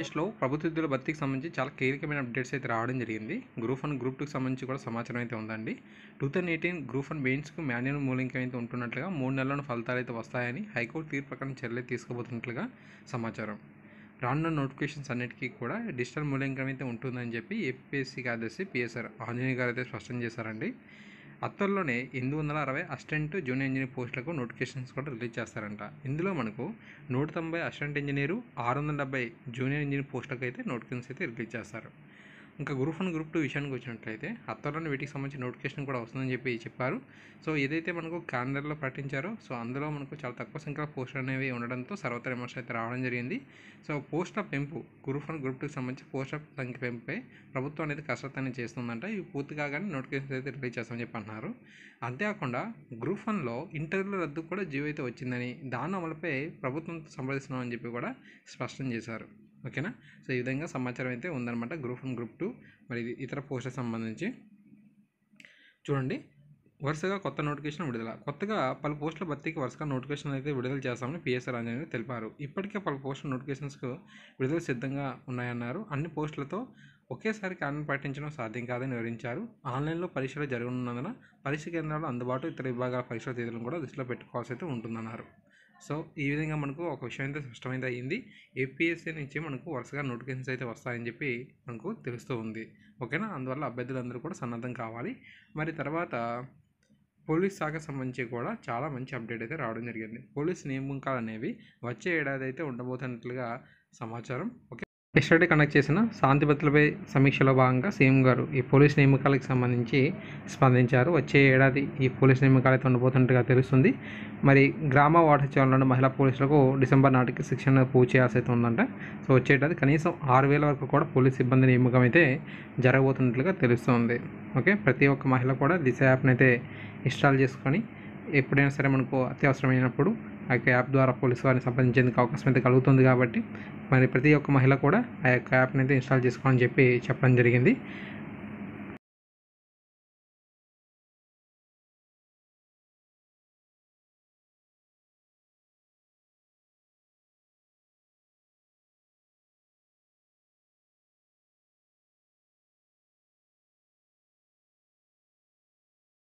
ఆంధ్రప్రదేశ్లో ప్రభుత్వ ఉద్యోగుల భర్తీకి సంబంధించి చాలా కీలకమైన అప్డేట్స్ అయితే రావడం జరిగింది. గ్రూప్ 1, గ్రూప్ 2కి సంబంధించి కూడా సమాచారం అయితే ఉందండి. 2018 గ్రూప్ 1 మెయిన్స్కు మాన్యువల్ మూల్యాంకనం అయితే ఉంటున్నట్లుగా 3 నెలల్లోని ఫలితాలు అయితే వస్తాయని హైకోర్టు తీర్పు ప్రకారం చర్యలు తీసుకోబోతున్నట్లుగా సమాచారం. రానున్న నోటిఫికేషన్స్ అన్నిటికీ కూడా డిజిటల్ మూల్యాంకనం అయితే ఉంటుందని చెప్పి ఏపీఎస్సీ కార్యదర్శి పిఎస్ఆర్ ఆంజనేయ గారు అయితే స్పష్టం చేశారండి. అత్తర్లోనే 860 అసిస్టెంట్ జూనియర్ ఇంజనీర్ పోస్టులకు నోటిఫికేషన్స్ కూడా రిలీజ్ చేస్తారంట. ఇందులో మనకు 190 అసిస్టెంట్ ఇంజనీరు, 670 జూనియర్ ఇంజనీర్ పోస్టులకు అయితే నోటిఫికేషన్స్ అయితే రిలీజ్ చేస్తారు. ఇంకా గ్రూప్ 1, గ్రూప్ 2 విషయానికి వచ్చినట్లయితే అత్తర్లోనే వీటికి సంబంధించిన నోటిఫికేషన్ కూడా వస్తుందని చెప్పారు. సో ఏదైతే మనకు క్యాలెండర్లో ప్రకటించారో సో అందులో మనకు చాలా తక్కువ సంఖ్యలో పోస్టులు అనేవి ఉండడంతో సర్వత్ర విమర్శ అయితే రావడం జరిగింది. సో పోస్టుల పెంపు గ్రూప్ 1, గ్రూప్ 2కి సంబంధించి పోస్టుల సంఖ్య పెంపుపై ప్రభుత్వం అనేది కసరత్తు అనేది చేస్తుందంట. ఇవి పూర్తి కాగానే నోటిఫికేషన్ అయితే రిలీజ్ చేస్తామని చెప్పి అంటున్నారు. అంతేకాకుండా గ్రూప్ 1లో ఇంటర్వ్యూల రద్దు కూడా జీవో అయితే వచ్చిందని, దాని అమలుపై ప్రభుత్వం సంప్రదిస్తున్నామని చెప్పి కూడా స్పష్టం చేశారు. ఓకేనా. సో ఈ విధంగా సమాచారం అయితే ఉందన్నమాట గ్రూప్ 1, గ్రూప్ 2 మరి ఇతర పోస్టులకు సంబంధించి. చూడండి, వరుసగా కొత్త నోటిఫికేషన్ విడుదల. కొత్తగా పలు పోస్టుల భర్తీకి వరుసగా నోటిఫికేషన్ అయితే విడుదల చేస్తామని పిఎస్ఆర్ ఆంజనేయ తెలిపారు. ఇప్పటికే పలు పోస్టుల నోటిఫికేషన్స్కు విడుదల సిద్ధంగా ఉన్నాయన్నారు. అన్ని పోస్టులతో ఒకేసారి క్యాలెండర్ ప్రకటించడం సాధ్యం కాదని వివరించారు. ఆన్లైన్లో పరీక్షలు జరగనున్నందున పరీక్ష కేంద్రాలు అందుబాటు, ఇతర విభాగాల పరీక్షల తేదీలను కూడా దృష్టిలో పెట్టుకోవాల్సి అయితే ఉంటుందన్నారు. సో ఈ విధంగా మనకు ఒక విషయం అయితే స్పష్టమైతే అయ్యింది. ఏపీఎస్సీ నుంచి మనకు వరుసగా నోటిఫికేషన్స్ అయితే వస్తాయని చెప్పి మనకు తెలుస్తూ ఉంది. ఓకేనా. అందువల్ల అభ్యర్థులందరూ కూడా సన్నద్ధం కావాలి. మరి తర్వాత పోలీస్ శాఖకు సంబంధించి కూడా చాలా మంచి అప్డేట్ అయితే రావడం జరిగింది. పోలీస్ నియామకాలు అనేవి వచ్చే ఏడాది అయితే ఉండబోతున్నట్లుగా సమాచారం. ఓకే. ఎస్టర్డే కండక్ట్ చేసిన శాంతి భద్రతలపై సమీక్షలో భాగంగా సీఎం గారు ఈ పోలీస్ నియామకాలకు సంబంధించి స్పందించారు. వచ్చే ఏడాది ఈ పోలీస్ నియామకాలు అయితే ఉండబోతున్నట్టుగా తెలుస్తుంది. మరి గ్రామ వార్డు సచివాలయంలో మహిళా పోలీసులకు డిసెంబర్ నాటికి శిక్షణ పూర్తి చేయాల్సి అయితే ఉందంట. సో వచ్చే ఏడాది కనీసం 6,000 వరకు కూడా పోలీస్ సిబ్బంది నియామకం అయితే జరగబోతున్నట్లుగా తెలుస్తుంది. ఓకే. ప్రతి ఒక్క మహిళ కూడా దిశ యాప్ని అయితే ఇన్స్టాల్ చేసుకొని ఎప్పుడైనా సరే మనకు అత్యవసరమైనప్పుడు ఆ యొక్క యాప్ ద్వారా పోలీసు వారిని సంప్రదించేందుకు అవకాశం అయితే కలుగుతుంది. కాబట్టి మరి ప్రతి ఒక్క మహిళ కూడా ఆ యొక్క యాప్ని అయితే ఇన్స్టాల్ చేసుకోవాలని చెప్పి చెప్పడం జరిగింది.